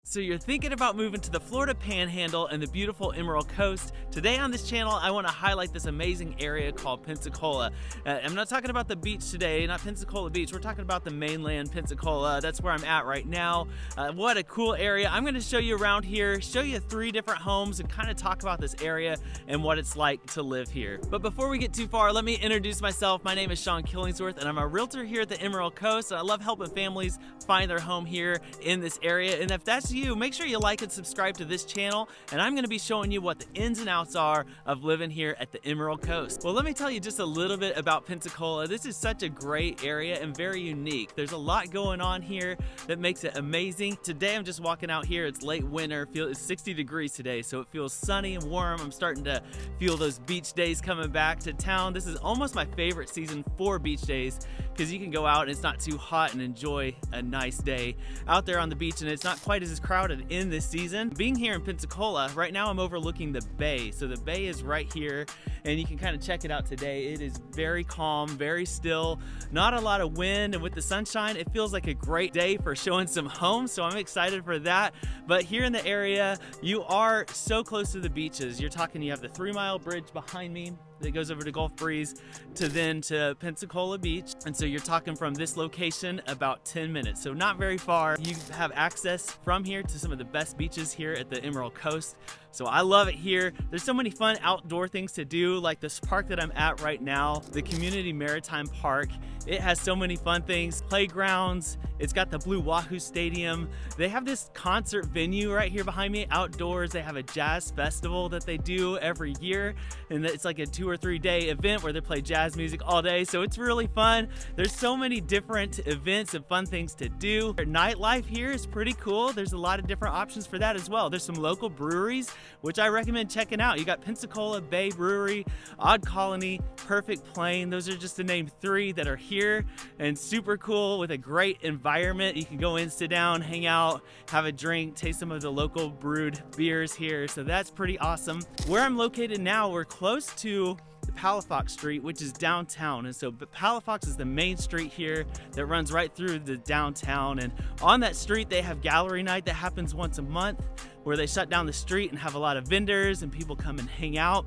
So you're thinking about moving to the Florida Panhandle and the beautiful Emerald Coast. Today on this channel, I want to highlight this amazing area called Pensacola. I'm not talking about the beach today, not Pensacola Beach. We're talking about the mainland Pensacola. That's where I'm at right now. What a cool area. I'm going to show you around here, show you 3 different homes and kind of talk about this area and what it's like to live here. But before we get too far, let me introduce myself. My name is Sean Killingsworth and I'm a realtor here at the Emerald Coast. And I love helping families find their home here in this area. And if that's you, make sure you like and subscribe to this channel, and I'm going to be showing you what the ins and outs are of living here at the Emerald Coast. Well, let me tell you just a little bit about Pensacola. This is such a great area and very unique. There's a lot going on here that makes it amazing. Today I'm just walking out here. It's late winter. It's 60 degrees today, so it feels sunny and warm. I'm starting to feel those beach days coming back to town. This is almost my favorite season for beach days because you can go out and it's not too hot and enjoy a nice day out there on the beach, and it's not quite as crowded in this season. Being here in Pensacola, right now I'm overlooking the bay. So the bay is right here and you can kind of check it out today. It is very calm, very still, not a lot of wind, and with the sunshine, it feels like a great day for showing some homes. So I'm excited for that. But here in the area, you are so close to the beaches. You're talking, you have the 3-mile bridge behind me that goes over to Gulf Breeze to Pensacola Beach. And so you're talking from this location about 10 minutes. So not very far. You have access from here to some of the best beaches here at the Emerald Coast. So I love it here. There's so many fun outdoor things to do, like this park that I'm at right now, the Community Maritime Park. It has so many fun things, playgrounds. It's got the Blue Wahoo Stadium. They have this concert venue right here behind me outdoors. They have a jazz festival that they do every year. And it's like a 2 or 3 day event where they play jazz music all day. So it's really fun. There's so many different events and fun things to do. Nightlife here is pretty cool. There's a lot of different options for that as well. There's some local breweries, which I recommend checking out. You got Pensacola Bay Brewery, Odd Colony, Perfect Plain. Those are just to name 3 that are here and super cool with a great environment. You can go in, sit down, hang out, have a drink, taste some of the local brewed beers here. So that's pretty awesome. Where I'm located now, we're close to the Palafox Street, which is downtown. And so Palafox is the main street here that runs right through the downtown. And on that street, they have gallery night that happens once a month where they shut down the street and have a lot of vendors and people come and hang out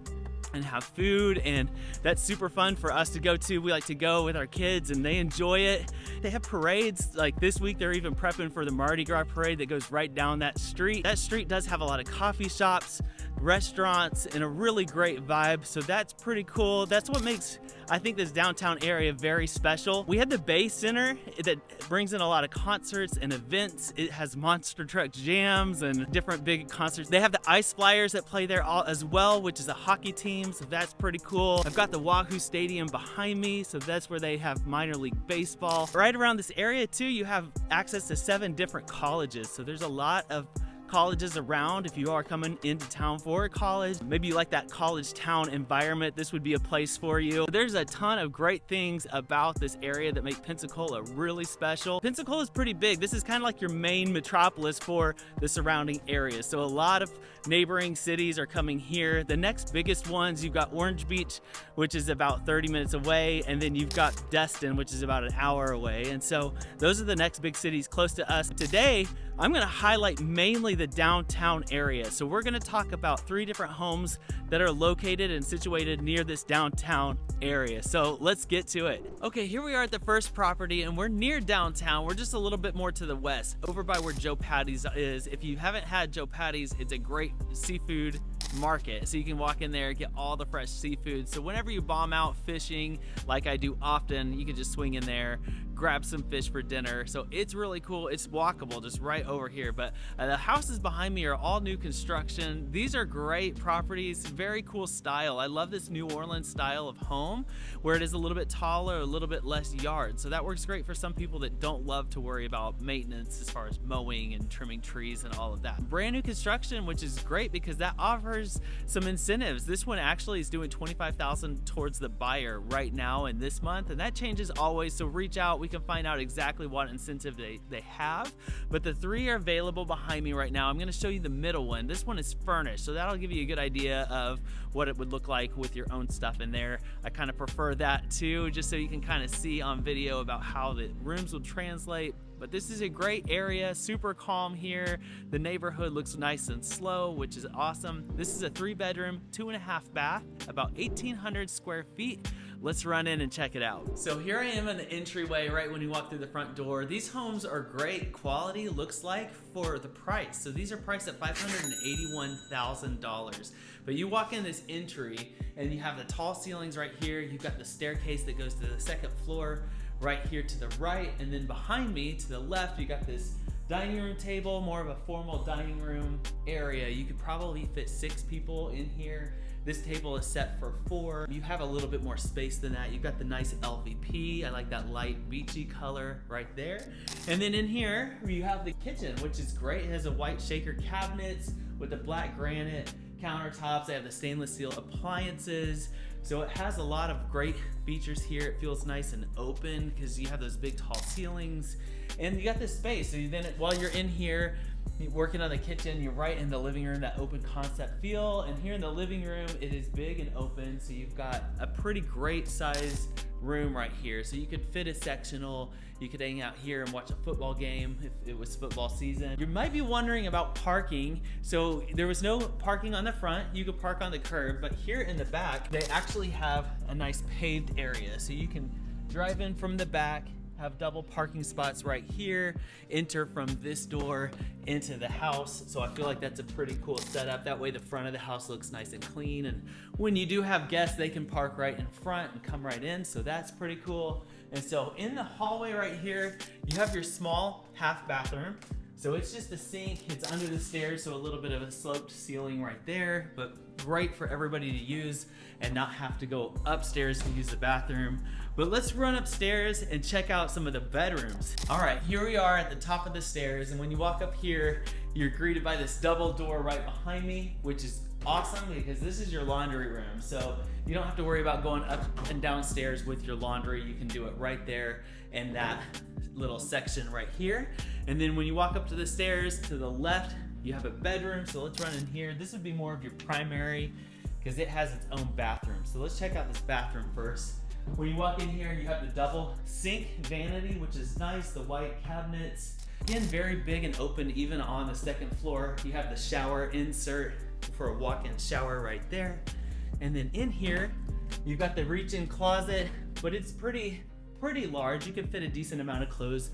and have food, and that's super fun for us to go to. We like to go with our kids and they enjoy it. They have parades, like this week they're even prepping for the Mardi Gras parade that goes right down that street. That street does have a lot of coffee shops, restaurants, and a really great vibe, so that's pretty cool. That's what makes, I think, this downtown area very special. We had the Bay Center that brings in a lot of concerts and events. It has monster truck jams and different big concerts. They have the Ice Flyers that play there as well, which is a hockey team, so that's pretty cool. I've got the Wahoo Stadium behind me, so that's where they have minor league baseball. Right around this area too, you have access to 7 different colleges, so there's a lot of colleges around. If you are coming into town for a college, maybe you like that college town environment, this would be a place for you. There's a ton of great things about this area that make Pensacola really special. Pensacola is pretty big. This is kind of like your main metropolis for the surrounding areas. So a lot of neighboring cities are coming here. The next biggest ones, you've got Orange Beach, which is about 30 minutes away, and then you've got Destin, which is about an hour away. And so those are the next big cities close to us. Today, I'm going to highlight mainly the downtown area. So we're going to talk about 3 different homes that are located and situated near this downtown area. So let's get to it. Okay, here we are at the first property and we're near downtown. We're just a little bit more to the west, over by where Joe Patty's is. If you haven't had Joe Patty's, it's a great seafood market, so you can walk in there, get all the fresh seafood. So whenever you bomb out fishing, like I do often, you can just swing in there, grab some fish for dinner. So it's really cool. It's walkable just right over here. But the houses behind me are all new construction. These are great properties, very cool style. I love this New Orleans style of home where it is a little bit taller, a little bit less yard. So that works great for some people that don't love to worry about maintenance as far as mowing and trimming trees and all of that. Brand new construction, which is great because that offers some incentives. This one actually is doing $25,000 towards the buyer right now in this month, and that changes always. So reach out We can find out exactly what incentive they have. But the 3 are available behind me right now. I'm gonna show you the middle one. This one is furnished, so that'll give you a good idea of what it would look like with your own stuff in there. I kind of prefer that too, just so you can kind of see on video about how the rooms will translate. But this is a great area, super calm here. The neighborhood looks nice and slow, which is awesome. This is a 3-bedroom, 2.5 bath, about 1,800 square feet. Let's run in and check it out. So here I am in the entryway right when you walk through the front door. These homes are great quality, looks like, for the price. So these are priced at $581,000. But you walk in this entry and you have the tall ceilings right here. You've got the staircase that goes to the 2nd floor right here to the right. And then behind me to the left, you got this dining room table, more of a formal dining room area. You could probably fit 6 people in here. This table is set for 4. You have a little bit more space than that. You've got the nice LVP. I like that light beachy color right there. And then in here, you have the kitchen, which is great. It has a white shaker cabinets with the black granite countertops. They have the stainless steel appliances. So it has a lot of great features here. It feels nice and open because you have those big tall ceilings. And you got this space. So then while you're in here, working on the kitchen, you're right in the living room, that open concept feel. And here in the living room, it is big and open. So you've got a pretty great sized room right here. So you could fit a sectional. You could hang out here and watch a football game if it was football season. You might be wondering about parking. So there was no parking on the front. You could park on the curb, but here in the back, they actually have a nice paved area. So you can drive in from the back, have double parking spots right here, enter from this door into the house. So I feel like that's a pretty cool setup. That way the front of the house looks nice and clean. And when you do have guests, they can park right in front and come right in. So that's pretty cool. And so in the hallway right here, you have your small half bathroom. So it's just a sink, it's under the stairs, so a little bit of a sloped ceiling right there, but great for everybody to use and not have to go upstairs to use the bathroom. But let's run upstairs and check out some of the bedrooms. All right, here we are at the top of the stairs, and when you walk up here, you're greeted by this double door right behind me, which is awesome because this is your laundry room. So you don't have to worry about going up and downstairs with your laundry. You can do it right there in that little section right here. And then when you walk up to the stairs to the left, you have a bedroom. So let's run in here. This would be more of your primary because it has its own bathroom. So let's check out this bathroom first. When you walk in here, you have the double sink vanity, which is nice, the white cabinets. Again, very big and open even on the 2nd floor. You have the shower insert for a walk-in shower right there. And then in here, you've got the reach-in closet, but it's pretty large. You can fit a decent amount of clothes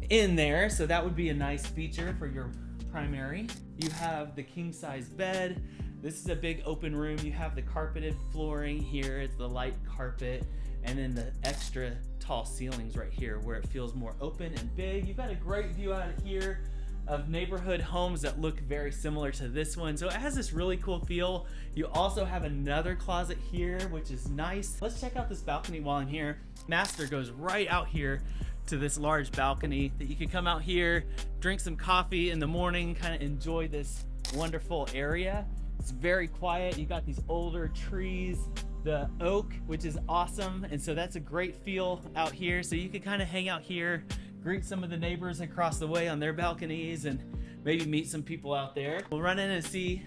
in there, so that would be a nice feature for your primary. You have the king-size bed. This is a big open room. You have the carpeted flooring here. It's the light carpet, and then the extra tall ceilings right here where it feels more open and big. You've got a great view out of here of neighborhood homes that look very similar to this one. So it has this really cool feel. You also have another closet here, which is nice. Let's check out this balcony while I'm here. Master goes right out here to this large balcony that you can come out here, drink some coffee in the morning, kind of enjoy this wonderful area. It's very quiet. You got these older trees, the oak, which is awesome. And so that's a great feel out here. So you can kind of hang out here, greet some of the neighbors across the way on their balconies, and maybe meet some people out there. We'll run in and see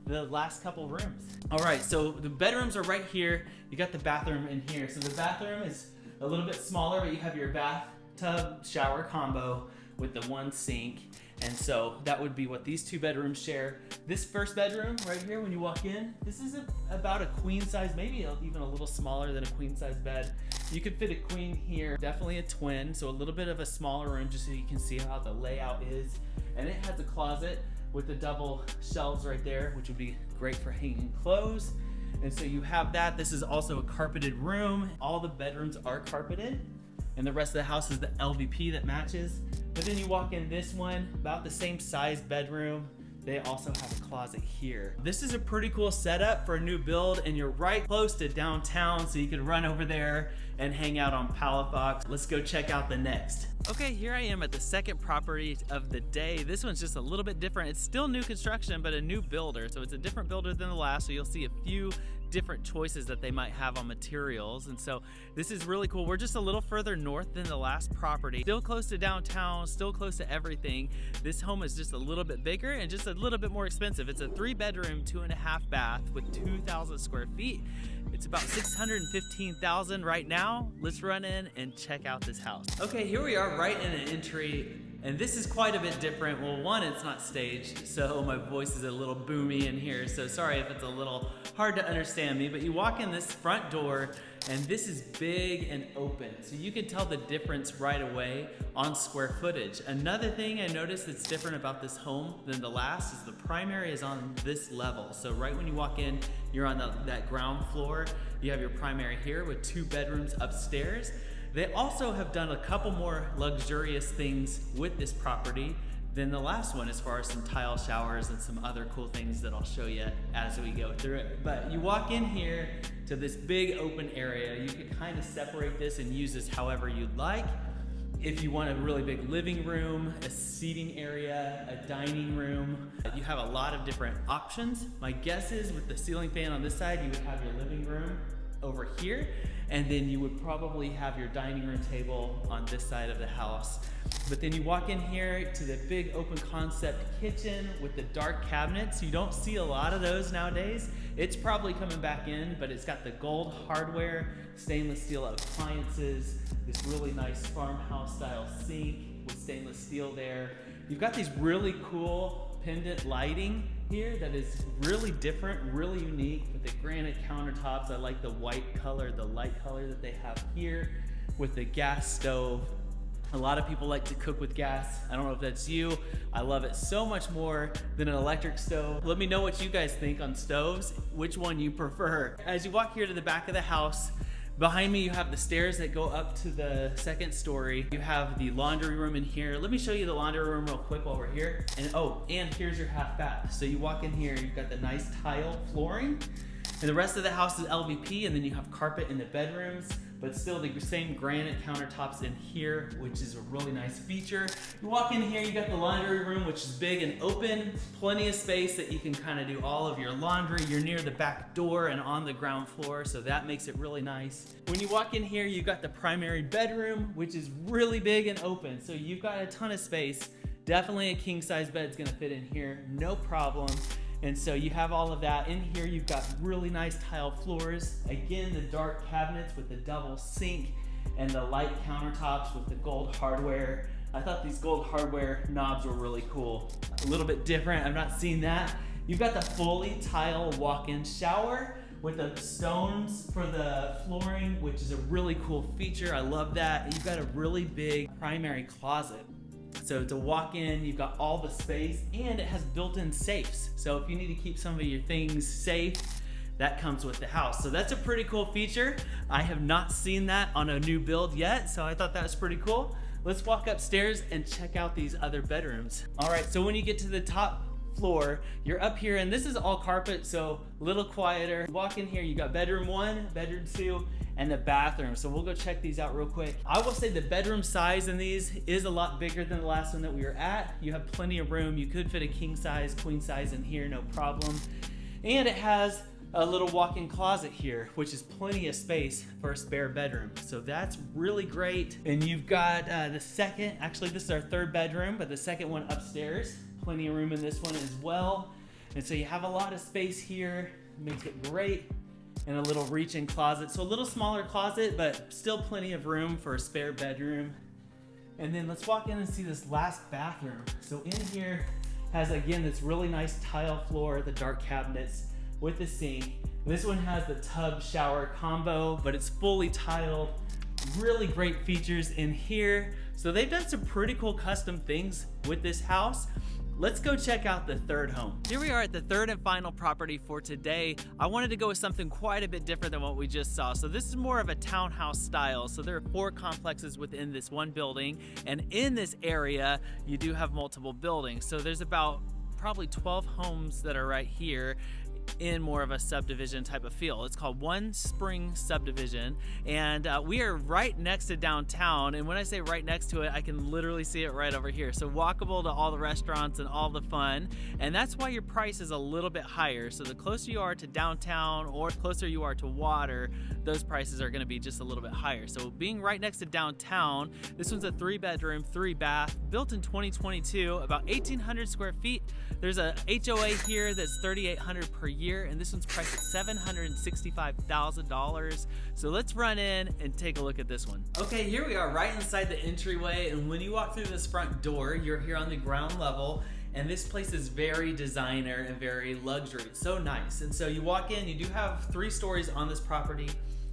the last couple rooms. All right, so the bedrooms are right here. You got the bathroom in here. So the bathroom is a little bit smaller, but you have your bathtub shower combo with the one sink. And so that would be what these 2 bedrooms share. This first bedroom right here, when you walk in, this is about a queen size, maybe even a little smaller than a queen size bed. You could fit a queen here, definitely a twin, so a little bit of a smaller room just so you can see how the layout is. And it has a closet with the double shelves right there, which would be great for hanging clothes. And so you have that. This is also a carpeted room. All the bedrooms are carpeted, and the rest of the house is the LVP that matches. But then you walk in this one, about the same size bedroom. They also have a closet here. This is a pretty cool setup for a new build, and you're right close to downtown, so you can run over there and hang out on Palafox. Let's go check out the next. Okay, here I am at the second property of the day. This one's just a little bit different. It's still new construction, but a new builder. So it's a different builder than the last. So you'll see a few different choices that they might have on materials. And so this is really cool. We're just a little further north than the last property. Still close to downtown, still close to everything. This home is just a little bit bigger and just a little bit more expensive. It's a 3-bedroom, 2.5 bath with 2,000 square feet. It's about $615,000 right now. Let's run in and check out this house. Okay, here we are right in an entry, and this is quite a bit different. Well, one, it's not staged, so my voice is a little boomy in here, so sorry if it's a little hard to understand me, but you walk in this front door, and this is big and open, so you can tell the difference right away on square footage. Another thing I noticed that's different about this home than the last is the primary is on this level. So right when you walk in, you're on that ground floor. You have your primary here with 2 bedrooms upstairs. They also have done a couple more luxurious things with this property than the last one, as far as some tile showers and some other cool things that I'll show you as we go through it. But you walk in here to this big open area. You can kind of separate this and use this however you'd like. If you want a really big living room, a seating area, a dining room, you have a lot of different options. My guess is with the ceiling fan on this side, you would have your living room over here, and then you would probably have your dining room table on this side of the house. But then you walk in here to the big open concept kitchen with the dark cabinets. You don't see a lot of those nowadays. It's probably coming back in, but it's got the gold hardware, stainless steel appliances, this really nice farmhouse style sink with stainless steel there. You've got these really cool pendant lighting here that is really different, really unique with the granite countertops. I like the white color, the light color that they have here with the gas stove. A lot of people like to cook with gas. I don't know if that's you. I love it so much more than an electric stove. Let me know what you guys think on stoves, which one you prefer. As you walk here to the back of the house, behind me you have the stairs that go up to the second story. You have the laundry room in here. Let me show you the laundry room real quick while we're here. And here's your half bath. So you walk in here, you've got the nice tile flooring, and the rest of the house is LVP, and then you have carpet in the bedrooms, but still the same granite countertops in here, which is a really nice feature. You walk in here, you got the laundry room, which is big and open, plenty of space that you can kind of do all of your laundry. You're near the back door and on the ground floor, so that makes it really nice. When you walk in here, you've got the primary bedroom, which is really big and open, so you've got a ton of space. Definitely a king size bed's gonna fit in here, no problem. And so you have all of that. In here, you've got really nice tile floors. Again, the dark cabinets with the double sink and the light countertops with the gold hardware. I thought these gold hardware knobs were really cool. A little bit different, I've not seen that. You've got the fully tile walk-in shower with the stones for the flooring, which is a really cool feature. I love that. You've got a really big primary closet. So to walk in, you've got all the space, and it has built-in safes. So if you need to keep some of your things safe, that comes with the house. So that's a pretty cool feature. I have not seen that on a new build yet, so I thought that was pretty cool. Let's walk upstairs and check out these other bedrooms. All right, so when you get to the top floor, you're up here, and this is all carpet, so a little quieter. Walk in here, you got bedroom 1, bedroom 2, and the bathroom. So we'll go check these out real quick. I will say the bedroom size in these is a lot bigger than the last one that we were at. You have plenty of room. You could fit a king size, queen size in here, no problem. And it has a little walk-in closet here, which is plenty of space for a spare bedroom. So that's really great. And you've got the second, actually this is our 3rd bedroom, but the second one upstairs. Plenty of room in this one as well. And so you have a lot of space here, makes it great. And a little reach-in closet. So a little smaller closet, but still plenty of room for a spare bedroom. And then let's walk in and see this last bathroom. So in here has, again, this really nice tile floor, the dark cabinets with the sink. This one has the tub shower combo, but it's fully tiled. Really great features in here. So they've done some pretty cool custom things with this house. Let's go check out the 3rd home. Here we are at the 3rd and final property for today. I wanted to go with something quite a bit different than what we just saw. So this is more of a townhouse style. So there are 4 complexes within this one building. And in this area, you do have multiple buildings. So there's about probably 12 homes that are right here. in more of a subdivision type of feel. It's called One Spring Subdivision, and we are right next to downtown. And when I say right next to it, I can literally see it right over here. So walkable to all the restaurants and all the fun, and that's why your price is a little bit higher. So the closer you are to downtown or closer you are to water, those prices are going to be just a little bit higher. So being right next to downtown, this one's a 3-bedroom, 3-bath, built in 2022, about 1,800 square feet. There's a HOA here that's $3,800 per year, and this one's priced at $765,000. So let's run in and take a look at this one. Okay, here we are right inside the entryway, and when you walk through this front door, you're here on the ground level, and this place is very designer and very luxury. It's so nice. And so you walk in, you do have 3 stories on this property.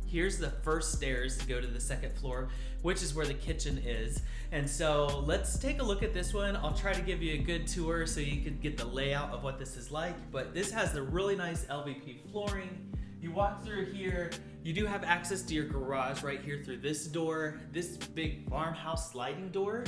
Here's the first stairs to go to the second floor, which is where the kitchen is. And so let's take a look at this one. I'll try to give you a good tour so you can get the layout of what this is like. But this has the really nice LVP flooring. You walk through here, you do have access to your garage right here through this door. This big farmhouse sliding door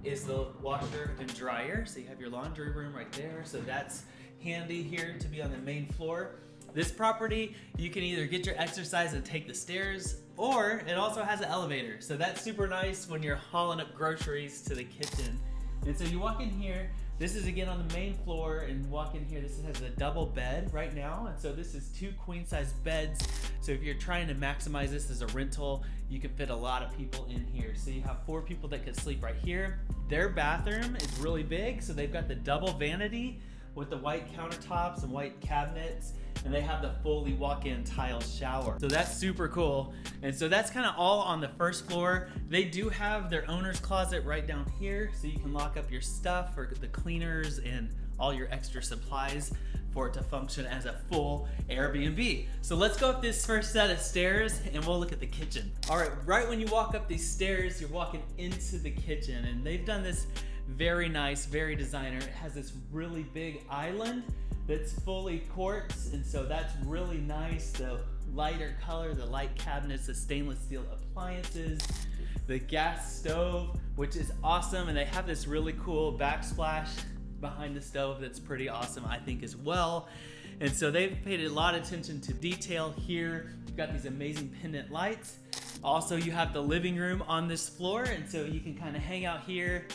is the washer and dryer. So you have your laundry room right there. So that's handy here to be on the main floor. This property, you can either get your exercise and take the stairs, or it also has an elevator. So that's super nice when you're hauling up groceries to the kitchen. And so you walk in here, this is again on the main floor, and walk in here, this has a double bed right now. And so this is 2 queen-size beds. So if you're trying to maximize this as a rental, you can fit a lot of people in here. So you have 4 people that could sleep right here. Their bathroom is really big. So they've got the double vanity with the white countertops and white cabinets, and they have the fully walk-in tile shower. So that's super cool. And so that's kind of all on the first floor. They do have their owner's closet right down here, so you can lock up your stuff or the cleaners and all your extra supplies for it to function as a full Airbnb. So let's go up this first set of stairs and we'll look at the kitchen. All right, right when you walk up these stairs, you're walking into the kitchen, and they've done this very nice, very designer. It has this really big island that's fully quartz, and so that's really nice. The lighter color, the light cabinets, the stainless steel appliances, the gas stove, which is awesome, and they have this really cool backsplash behind the stove that's pretty awesome, I think, as well. And so they've paid a lot of attention to detail here. You've got these amazing pendant lights. Also, you have the living room on this floor, and so you can kind of hang out here.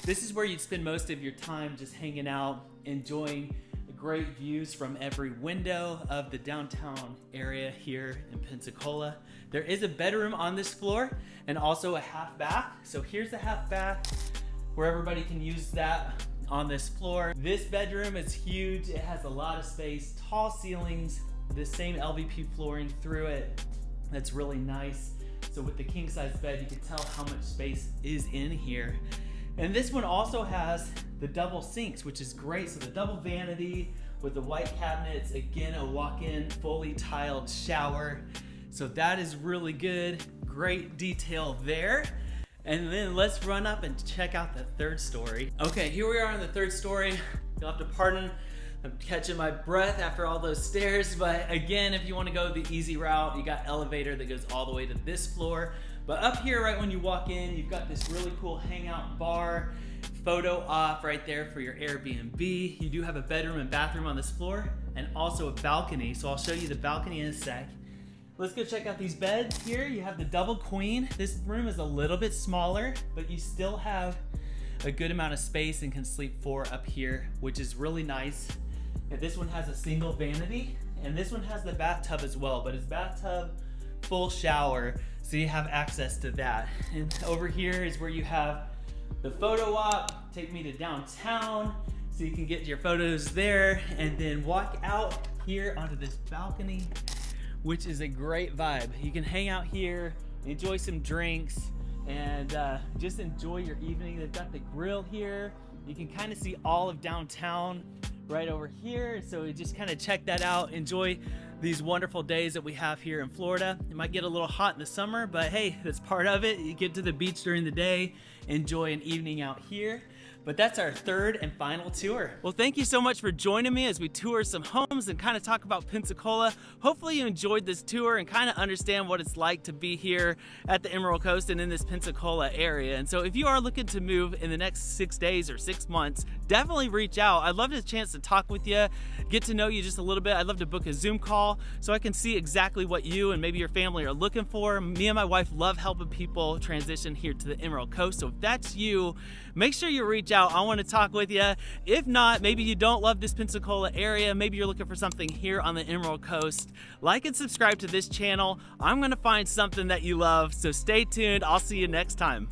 This is where you'd spend most of your time, just hanging out, enjoying great views from every window of the downtown area here in Pensacola. There is a bedroom on this floor and also a half bath. So here's the half bath where everybody can use that on this floor. This bedroom is huge. It has a lot of space, tall ceilings, the same LVP flooring through it. That's really nice. So with the king size bed, you can tell how much space is in here. And this one also has the double sinks, which is great. So the double vanity with the white cabinets, again, a walk-in fully tiled shower. So that is really good. Great detail there. And then let's run up and check out the third story. Okay, here we are on the third story. You'll have to pardon, I'm catching my breath after all those stairs. But again, if you want to go the easy route, you got elevator that goes all the way to this floor. But up here, right when you walk in, you've got this really cool hangout bar, photo op right there for your Airbnb. You do have a bedroom and bathroom on this floor, and also a balcony. So I'll show you the balcony in a sec. Let's go check out these beds here. You have the double queen. This room is a little bit smaller, but you still have a good amount of space and can sleep 4 up here, which is really nice. And this one has a single vanity, and this one has the bathtub as well, but it's bathtub, full shower, so you have access to that. And over here is where you have the photo op, take me to downtown, so you can get your photos there, and then walk out here onto this balcony, which is a great vibe. You can hang out here, enjoy some drinks, and just enjoy your evening. They've got the grill here. You can kind of see all of downtown right over here, so we just kind of check that out, enjoy these wonderful days that we have here in Florida. It might get a little hot in the summer, but hey, that's part of it. You get to the beach during the day, enjoy an evening out here. But that's our third and final tour. Well, thank you so much for joining me as we tour some homes and kind of talk about Pensacola. Hopefully you enjoyed this tour and kind of understand what it's like to be here at the Emerald Coast and in this Pensacola area. And so if you are looking to move in the next 6 days or 6 months, definitely reach out. I'd love a chance to talk with you, get to know you just a little bit. I'd love to book a Zoom call so I can see exactly what you and maybe your family are looking for. Me and my wife love helping people transition here to the Emerald Coast. So if that's you, make sure you reach out. I want to talk with you. If not, maybe you don't love this Pensacola area. Maybe you're looking for something here on the Emerald Coast. Like and subscribe to this channel. I'm going to find something that you love. So stay tuned. I'll see you next time.